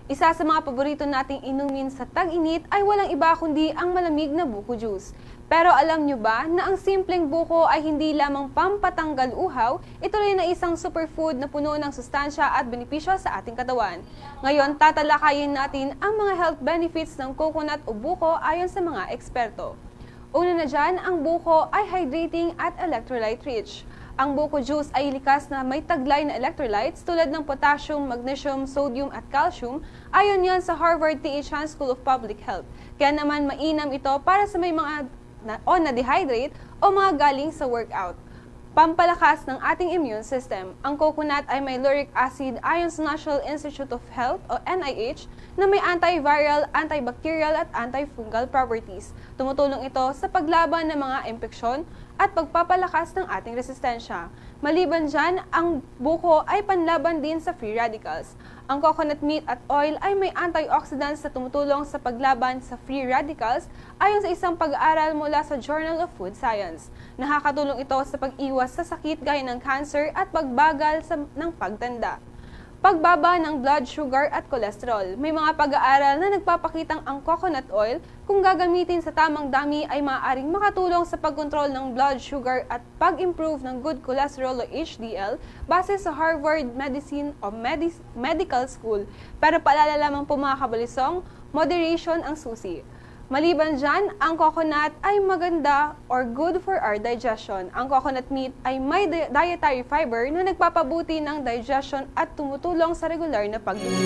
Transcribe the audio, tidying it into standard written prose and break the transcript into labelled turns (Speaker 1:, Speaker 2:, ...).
Speaker 1: Isa sa mga paborito nating inumin sa tag-init ay walang iba kundi ang malamig na buko juice. Pero alam nyo ba na ang simpleng buko ay hindi lamang pampatanggal uhaw, ito rin na isang superfood na puno ng sustansya at benepisyo sa ating katawan. Ngayon, tatalakayin natin ang mga health benefits ng coconut o buko ayon sa mga eksperto. Una na dyan, ang buko ay hydrating at electrolyte rich. Ang buko juice ay likas na may taglay na electrolytes tulad ng potassium, magnesium, sodium at calcium ayon yan sa Harvard T.H. Chan School of Public Health. Kaya naman mainam ito para sa may mga na-dehydrate o mga galing sa workout. Pampalakas ng ating immune system. Ang coconut ay may lauric acid ayon sa National Institute of Health o NIH na may antiviral, antibacterial at antifungal properties. Tumutulong ito sa paglaban ng mga impeksyon at pagpapalakas ng ating resistensya. Maliban dyan, ang buko ay panlaban din sa free radicals. Ang coconut meat at oil ay may antioxidants na tumutulong sa paglaban sa free radicals ayon sa isang pag-aaral mula sa Journal of Food Science. Nakakatulong ito sa pag-iwas sa sakit gaya ng cancer at pagbagal ng pagtanda. Pagbaba ng blood sugar at cholesterol. May mga pag-aaral na nagpapakitang ang coconut oil kung gagamitin sa tamang dami ay maaaring makatulong sa pagkontrol ng blood sugar at pag-improve ng good cholesterol o HDL base sa Harvard Medical School. Pero paalala lamang po mga kabalisong, moderation ang susi. Maliban dyan, ang coconut ay maganda or good for our digestion. Ang coconut meat ay may dietary fiber na nagpapabuti ng digestion at tumutulong sa regular na pag-inom.